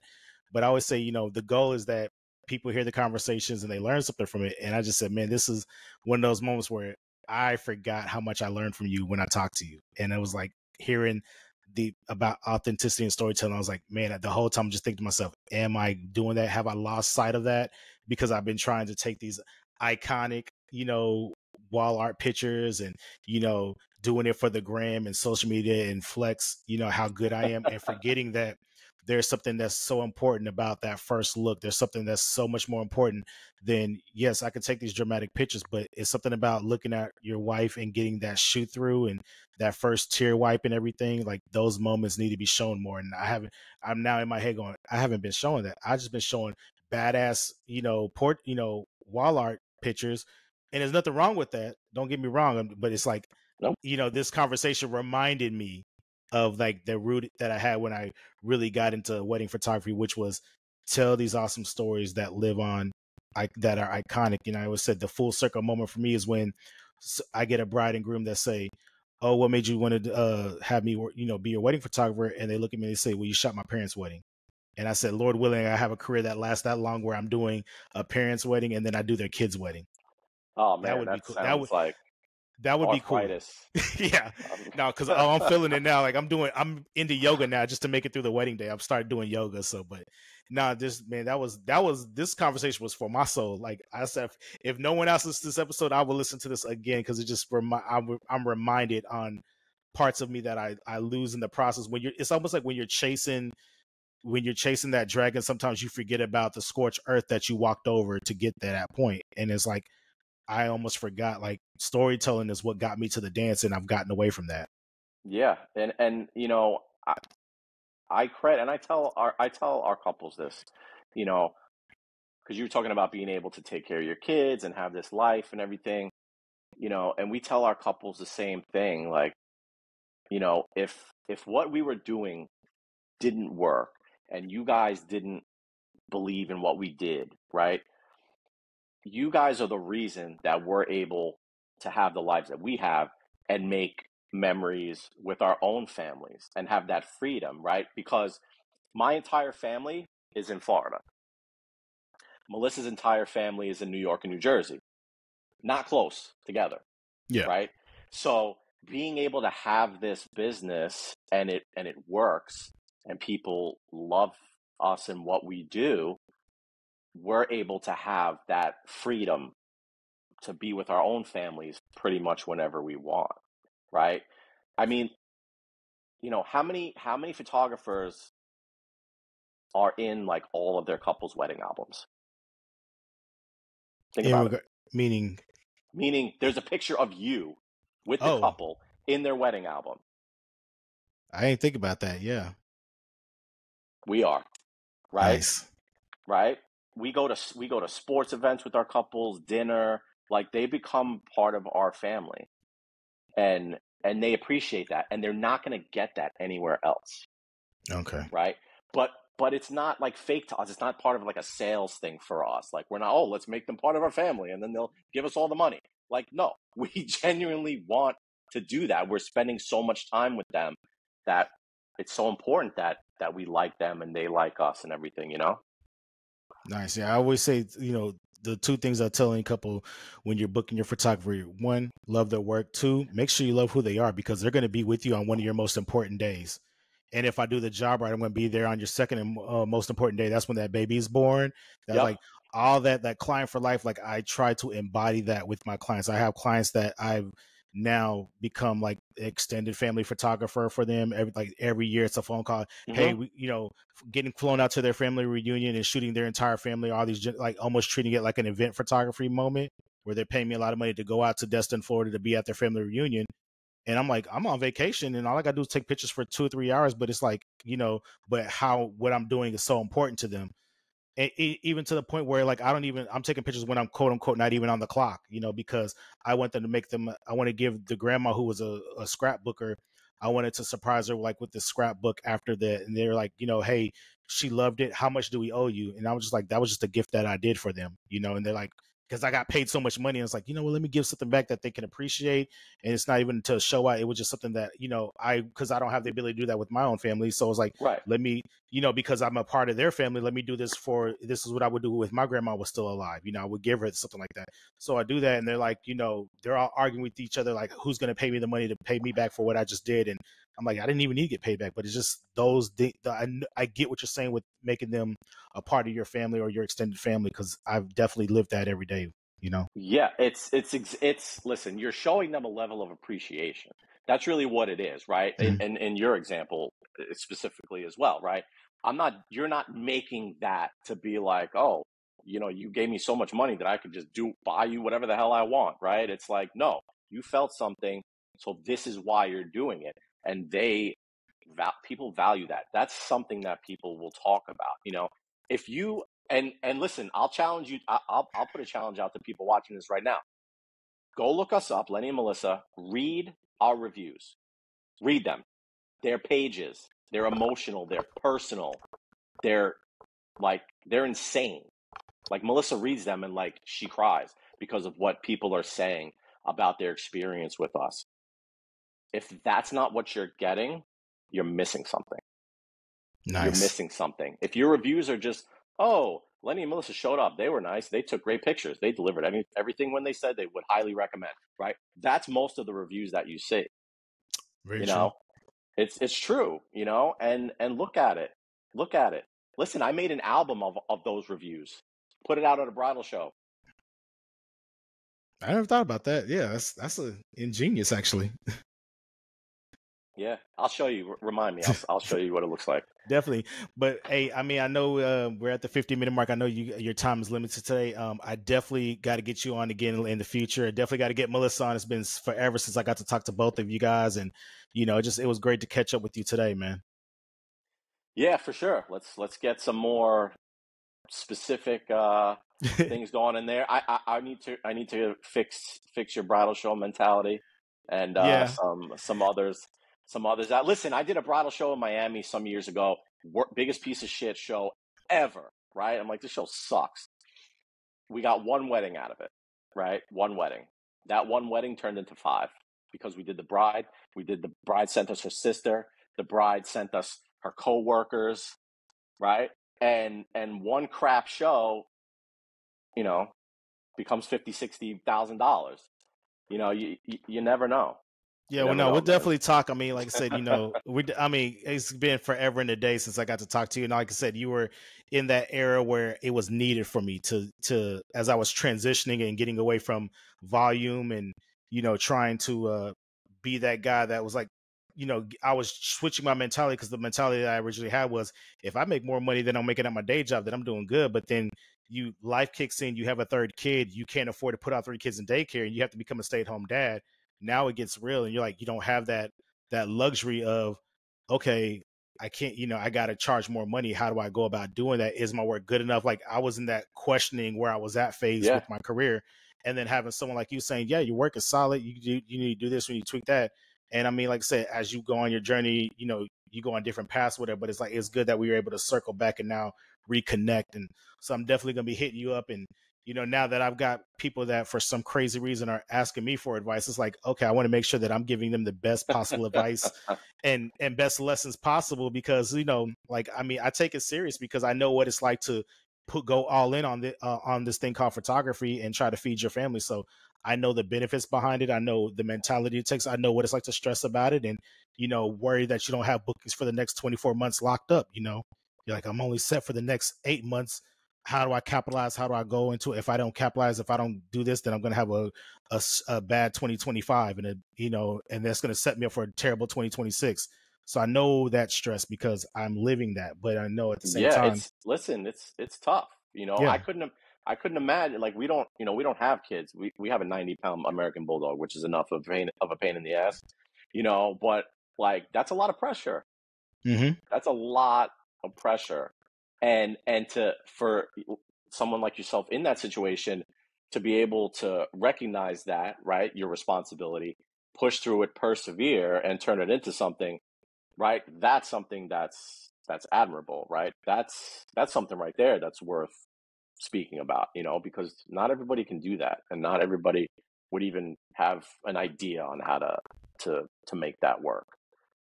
But I always say, you know, the goal is that people hear the conversations and they learn something from it. And I just said, man, this is one of those moments where I forgot how much I learned from you when I talked to you. And it was like hearing about authenticity and storytelling. I was like, man, the whole time I'm just thinking to myself, am I doing that? Have I lost sight of that? Because I've been trying to take these iconic, you know, wall art pictures and, you know, doing it for the gram and social media and flex, you know, how good I am, and forgetting that there's something that's so important about that first look. There's something that's so much more important than, yes, I can take these dramatic pictures, but it's something about looking at your wife and getting that shoot through and that first tear wipe and everything. Like those moments need to be shown more. And I'm now in my head going, I haven't been showing that. I just been showing badass, you know, wall art pictures. And there's nothing wrong with that. Don't get me wrong. But it's like, Nope. you know, this conversation reminded me of like the root that I had when I really got into wedding photography, which was tell these awesome stories that live on, that are iconic. You know, I always said the full circle moment for me is when I get a bride and groom that say, oh, what made you want to have me, you know, be your wedding photographer? And they look at me and they say, well, you shot my parents' wedding. And I said, Lord willing, I have a career that lasts that long where I'm doing a parents' wedding and then I do their kids' wedding. Oh man, that would be cool. Sounds like that would arthritis. Be cool. Yeah. No, because I'm feeling it now. Like I'm into yoga now just to make it through the wedding day. I've started doing yoga. So, but this conversation was for my soul. Like I said, if no one else listens to this episode, I will listen to this again because it just I'm reminded on parts of me that I lose in the process. It's almost like when you're chasing that dragon, sometimes you forget about the scorched earth that you walked over to get to that point. And it's like, I almost forgot, like storytelling is what got me to the dance, and I've gotten away from that. Yeah, and you know, I tell our couples this, you know, because you were talking about being able to take care of your kids and have this life and everything, you know, and we tell our couples the same thing, like, you know, if what we were doing didn't work and you guys didn't believe in what we did, right? You guys are the reason that we're able to have the lives that we have and make memories with our own families and have that freedom, right? Because my entire family is in Florida. Melissa's entire family is in New York and New Jersey. Not close together. Yeah. Right? So being able to have this business and it works and people love us and what we do, we're able to have that freedom to be with our own families pretty much whenever we want, right? I mean, you know, how many photographers are in like all of their couples' wedding albums? Think about it. Meaning There's a picture of you with the couple in their wedding album. I ain't think about that. Yeah. We are, right? Nice. Right? We go to sports events with our couples, dinner, like they become part of our family. And they appreciate that, and they're not going to get that anywhere else. Okay. Right? But it's not like fake to us. It's not part of like a sales thing for us. Like we're not, oh, let's make them part of our family and then they'll give us all the money. Like, no, we genuinely want to do that. We're spending so much time with them that it's so important that we like them and they like us and everything, you know? Nice. Yeah. I always say, you know, the two things I tell any couple when you're booking your photography: one, love their work. Two, make sure you love who they are, because they're going to be with you on one of your most important days. And if I do the job right, I'm going to be there on your second and most important day. That's when that baby is born. That's like all that client for life. Like I try to embody that with my clients. I have clients that I've now become like extended family photographer for them. Every year it's a phone call. Mm-hmm. Hey, you know, getting flown out to their family reunion and shooting their entire family. All these, like almost treating it like an event photography moment where they're paying me a lot of money to go out to Destin, Florida to be at their family reunion. And I'm like, I'm on vacation and all I gotta do is take pictures for 2 or 3 hours. But it's like, you know, what I'm doing is so important to them. even to the point where like I'm taking pictures when I'm quote unquote not even on the clock, because I want them to make them. I want to give the grandma who was a scrapbooker. I wanted to surprise her like with the scrapbook after that, and they're like, hey, she loved it. How much do we owe you? And I was just like, that was just a gift that I did for them, and they're like, because I got paid so much money, and it's like, let me give something back that they can appreciate. And it's not even to show out. It was just something that, because I don't have the ability to do that with my own family. So it's like, Right. let me, because I'm a part of their family, let me do this this is what I would do if my grandma was still alive. I would give her something like that. So I do that. And they're like, they're all arguing with each other, like, who's going to pay me the money to pay me back for what I just did. And I'm like, I didn't even need to get paid back, but it's just I get what you're saying with making them a part of your family or your extended family, because I've definitely lived that every day. Yeah, it's listen, you're showing them a level of appreciation. That's really what it is, right? Mhm. And in your example specifically as well, right? You're not making that to be like, oh, you gave me so much money that I could just buy you whatever the hell I want, right? It's like, no, you felt something, so this is why you're doing it. And people value that. That's something that people will talk about. If you and listen, I'll challenge you. I'll put a challenge out to people watching this right now. Go look us up, Lenny and Melissa. Read our reviews. Read them. They're pages. They're emotional. They're personal. They're insane. Like Melissa reads them and like she cries because of what people are saying about their experience with us. If that's not what you're getting, you're missing something. Nice. You're missing something. If your reviews are just, oh, Lenny and Melissa showed up, they were nice, they took great pictures, they delivered everything when they said they would highly recommend, right? That's most of the reviews that you see. Very true. It's true, and look at it. Look at it. Listen, I made an album of those reviews. Put it out at a bridal show. I never thought about that. Yeah, that's ingenious actually. Yeah, I'll show you. Remind me. I'll show you what it looks like. Definitely. But hey, I mean, I know we're at the 50-minute mark. I know your time is limited today. I definitely got to get you on again in the future. I definitely got to get Melissa on. It's been forever since I got to talk to both of you guys, and it was great to catch up with you today, man. Yeah, for sure. Let's get some more specific things going in there. I need to fix your bridal show mentality, and Yeah. some others. Listen, I did a bridal show in Miami some years ago. Biggest piece of shit show ever, right? I'm like, this show sucks. We got one wedding out of it, right? One wedding. That one wedding turned into 5 because we did the bride. The bride sent us her sister. The bride sent us her co-workers, right? And one crap show, becomes $50,000-$60,000. You never know. Yeah, well, no, we'll definitely talk. I mean, like I said, it's been forever and a day since I got to talk to you. And like I said, you were in that era where it was needed for me to as I was transitioning and getting away from volume and, trying to be that guy that was like, I was switching my mentality, because the mentality that I originally had was, if I make more money than I'm making at my day job, then I'm doing good. But then life kicks in, you have a third kid, you can't afford to put out 3 kids in daycare, and you have to become a stay-at-home dad. Now it gets real, and you're like, you don't have that luxury of, okay, I can't, I got to charge more money. How do I go about doing that? Is my work good enough? Like, I was in that questioning where I was at phase with my career, and then having someone like you saying, yeah, your work is solid. You need to do this, when you tweak that. And I mean, like I said, as you go on your journey, you go on different paths with it, but it's like, it's good that we were able to circle back and now reconnect. And so I'm definitely going to be hitting you up. And, now that I've got people that for some crazy reason are asking me for advice, it's like, okay, I want to make sure that I'm giving them the best possible advice and best lessons possible, because, I take it serious, because I know what it's like to go all in on this thing called photography and try to feed your family. So I know the benefits behind it. I know the mentality it takes. I know what it's like to stress about it and, worry that you don't have bookings for the next 24 months locked up. You're like, I'm only set for the next 8 months. How do I capitalize? How do I go into it? If I don't capitalize, if I don't do this, then I'm going to have a bad 2025, and and that's going to set me up for a terrible 2026. So I know that stress because I'm living that, but I know at the same time. It's tough. I couldn't imagine, like, we don't have kids. We have a 90-pound American bulldog, which is enough of a pain in the ass, but like, that's a lot of pressure. Mm-hmm. That's a lot of pressure. and for someone like yourself in that situation to be able to recognize that, right, your responsibility, push through it, persevere, and turn it into something, right? That's something that's admirable, right? That's something right there that's worth speaking about, because not everybody can do that, and not everybody would even have an idea on how to make that work,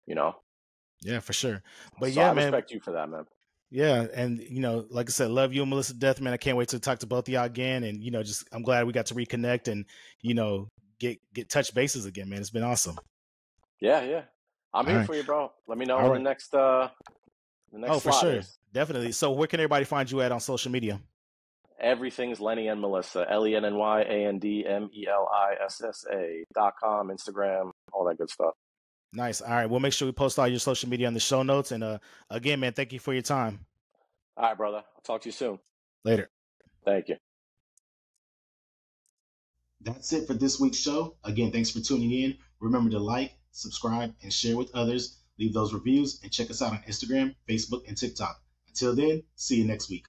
Yeah, for sure. But So yeah, I man. respect you for that, man. Yeah, and like I said, love you and Melissa Death, man. I can't wait to talk to both of y'all again, and just I'm glad we got to reconnect and get touch bases again, man. It's been awesome. Yeah. I'm All here right. for you, bro. Let me know All when right. the next For slot sure, is. definitely. So where can everybody find you at on social media? Everything's Lenny and Melissa. LENNYANDMELISSA.com, Instagram, all that good stuff. Nice. All right, we'll make sure we post all your social media on the show notes. And again, man, thank you for your time. All right, brother. I'll talk to you soon. Later. Thank you. That's it for this week's show. Again, thanks for tuning in. Remember to like, subscribe, and share with others. Leave those reviews and check us out on Instagram, Facebook, and TikTok. Until then, see you next week.